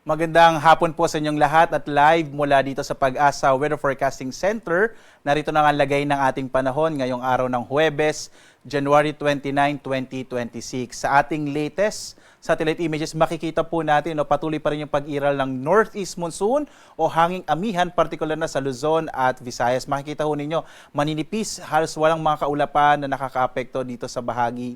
Magandang hapon po sa inyong lahat at live mula dito sa Pag-asa Weather Forecasting Center. Narito na ang lagay ng ating panahon ngayong araw ng Huwebes, January 29, 2026. Sa ating latest satellite images, makikita po natin patuloy pa rin yung pag-iral ng northeast monsoon o hanging amihan, partikular na sa Luzon at Visayas. Makikita ho ninyo, maninipis, halos walang mga kaulapan na nakakaapekto dito sa bahagi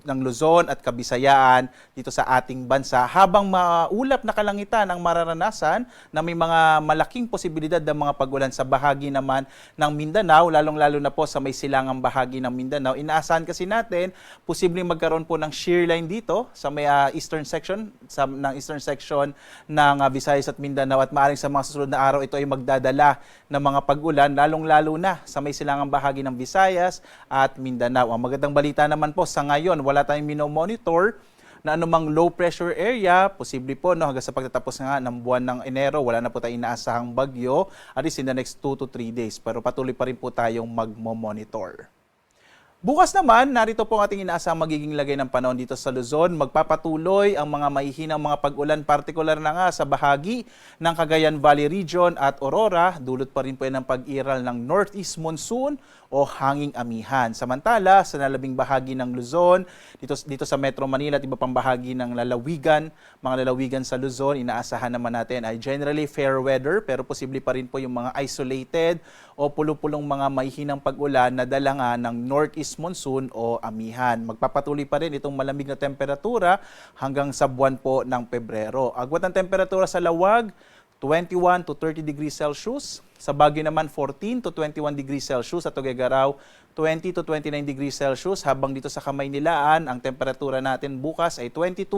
ng Luzon at Kabisayaan dito sa ating bansa. Habang maulap na kalangitan ang mararanasan na may mga malaking posibilidad ng mga pag-ulan sa bahagi naman ng Mindanao, lalong-lalo na po sa may silangang bahagi ng Mindanao. Inaasahan kasi natin, posibleng magkaroon po ng shear line dito sa may eastern section ng Visayas at Mindanao, at maaaring sa mga susunod na araw ito ay magdadala ng mga pag-ulan, lalong-lalo na sa may silangang bahagi ng Visayas at Mindanao. Ang magandang balita naman po sa ngayon, wala tayong minomonitor na anumang low pressure area, posible po hanggang sa pagtatapos nga ng buwan ng Enero, wala na po tayong inaasahang bagyo at least in the next 2 to 3 days. Pero patuloy pa rin po tayong magmo-monitor. Bukas naman, narito po ang ating inaasahang magiging lagay ng panahon dito sa Luzon. Magpapatuloy ang mga mahihinang mga pag-ulan, partikular na nga sa bahagi ng Cagayan Valley Region at Aurora. Dulot pa rin po yan ng pag-iral ng northeast monsoon o hanging amihan. Samantala, sa nalabing bahagi ng Luzon, dito sa Metro Manila at iba pang bahagi ng mga lalawigan sa Luzon, inaasahan naman natin ay generally fair weather, pero posible pa rin po yung mga isolated o pulo-pulong mga mahihinang pag-ulan na dala nga ng northeast monsoon o amihan. Magpapatuloy pa rin itong malamig na temperatura hanggang sa buwan po ng Pebrero. Agwat ng temperatura sa Lawag, 21 to 30 degrees Celsius. Sa Baguio naman, 14 to 21 degrees Celsius. At Tuguegarao, 20 to 29 degrees Celsius. Habang dito sa Kamaynilaan, ang temperatura natin bukas ay 22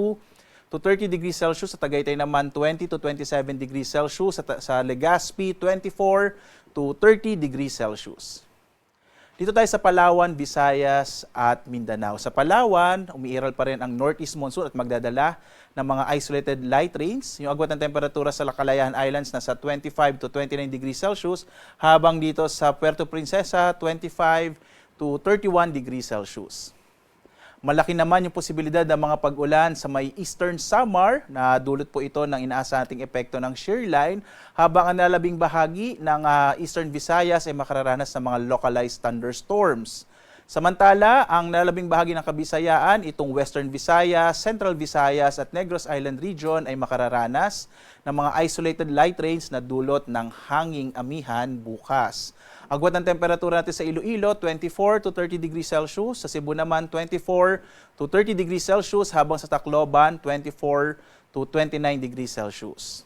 to 30 degrees Celsius. Sa Tagaytay naman, 20 to 27 degrees Celsius. Sa Legazpi, 24 to 30 degrees Celsius. Dito tayo sa Palawan, Visayas at Mindanao. Sa Palawan, umiiral pa rin ang northeast monsoon at magdadala ng mga isolated light rains. Yung agwat ng temperatura sa Calayan Islands nasa 25 to 29 degrees Celsius, habang dito sa Puerto Princesa, 25 to 31 degrees Celsius. Malaki naman yung posibilidad ng mga pag-ulan sa may Eastern Samar, na dulot po ito ng inaasahan nating epekto ng shear line, habang ang nalabing bahagi ng Eastern Visayas ay makararanas ng mga localized thunderstorms. Samantala, ang nalabing bahagi ng Kabisayaan, itong Western Visayas, Central Visayas at Negros Island Region ay makararanas ng mga isolated light rains na dulot ng hanging amihan bukas. Agwat ng temperatura natin sa Iloilo, 24 to 30 degrees Celsius. Sa Cebu naman, 24 to 30 degrees Celsius. Habang sa Tacloban, 24 to 29 degrees Celsius.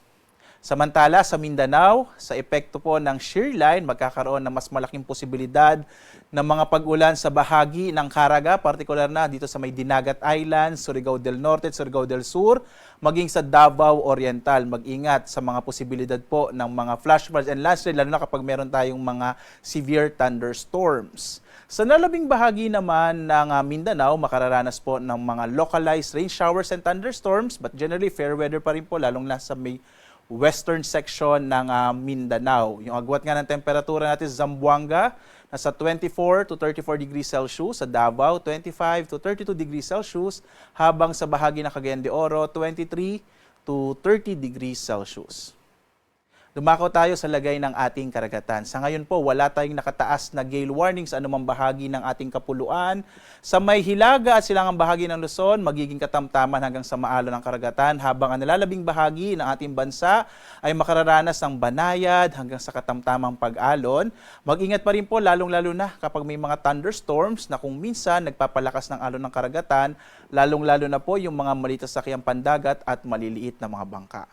Samantala, sa Mindanao, sa epekto po ng shear line, magkakaroon ng mas malaking posibilidad ng mga pag-ulan sa bahagi ng Caraga, partikular na dito sa may Dinagat Islands, Surigao del Norte at Surigao del Sur, maging sa Davao Oriental. Mag-ingat sa mga posibilidad po ng mga flash floods and landslide, lalo na kapag meron tayong mga severe thunderstorms. Sa nalabing bahagi naman ng Mindanao, makararanas po ng mga localized rain showers and thunderstorms, but generally fair weather pa rin po, lalong na sa may western section ng Mindanao. Yung agwat nga ng temperatura natin sa Zamboanga, nasa 24 to 34 degrees Celsius. Sa Davao, 25 to 32 degrees Celsius. Habang sa bahagi ng Cagayan de Oro, 23 to 30 degrees Celsius. Dumako tayo sa lagay ng ating karagatan. Sa ngayon po, wala tayong nakataas na gale warning sa anumang bahagi ng ating kapuluan. Sa may Hilaga at silangang bahagi ng Luzon, magiging katamtaman hanggang sa maalon ng karagatan, habang ang nalalabing bahagi ng ating bansa ay makararanas ng banayad hanggang sa katamtamang pag-alon. Mag-ingat pa rin po, lalong-lalo na kapag may mga thunderstorms na kung minsan nagpapalakas ng alon ng karagatan, lalong-lalo na po yung mga maliit na sasakyang pandagat at maliliit na mga bangka.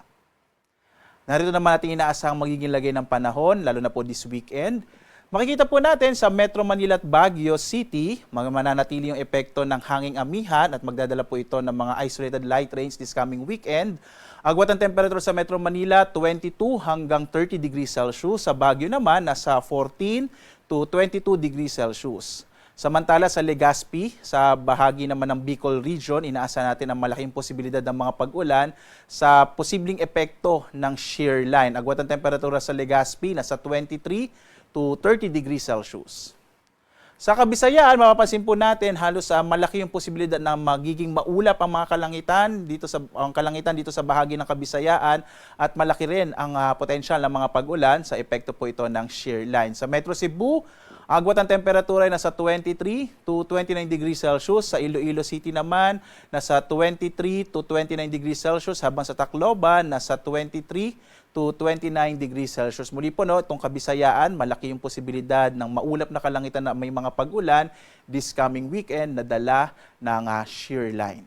Narito naman natin inaasahang magiging lagay ng panahon, lalo na po this weekend. Makikita po natin sa Metro Manila at Baguio City, mananatili yung epekto ng hanging amihan at magdadala po ito ng mga isolated light rains this coming weekend. Agwat ang temperature sa Metro Manila, 22 hanggang 30 degrees Celsius. Sa Baguio naman, nasa 14 to 22 degrees Celsius. Samantala sa Legazpi, sa bahagi naman ng Bicol Region, inaasahan natin ang malaking posibilidad ng mga pag-ulan sa posibleng epekto ng shear line. Agwat ang temperatura sa Legazpi, nasa 23 to 30 degrees Celsius. Sa Kabisayaan, mapapansin po natin halos malaki yung posibilidad na magiging maulap ang mga kalangitan dito sa bahagi ng Kabisayaan at malaki rin ang potensyal ng mga pag-ulan sa epekto po ito ng shear line. Sa Metro Cebu, agwat ang temperatura ay nasa 23 to 29 degrees Celsius. Sa Iloilo City naman, nasa 23 to 29 degrees Celsius. Habang sa Tacloban, nasa 23 to 29 degrees Celsius. Muli po, itong Kabisayaan, malaki yung posibilidad ng maulap na kalangitan na may mga pag-ulan this coming weekend na dala ng shear line.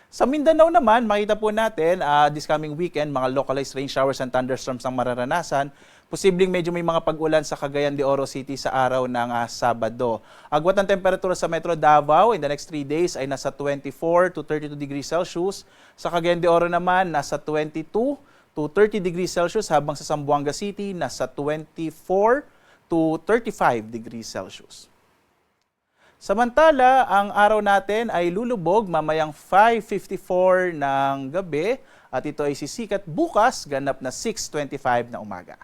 Sa Mindanao naman, makita po natin this coming weekend, mga localized rain showers and thunderstorms ang mararanasan. Posibleng medyo may mga pag-ulan sa Cagayan de Oro City sa araw ng Sabado. Agwat ang temperatura sa Metro Davao in the next 3 days ay nasa 24 to 32 degrees Celsius. Sa Cagayan de Oro naman, nasa 22 to 30 degrees Celsius, habang sa Zamboanga City, nasa 24 to 35 degrees Celsius. Samantala, ang araw natin ay lulubog mamayang 5:54 ng gabi at ito ay sisikat bukas ganap na 6:25 na umaga.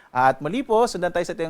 At muli po, sundan tayo sa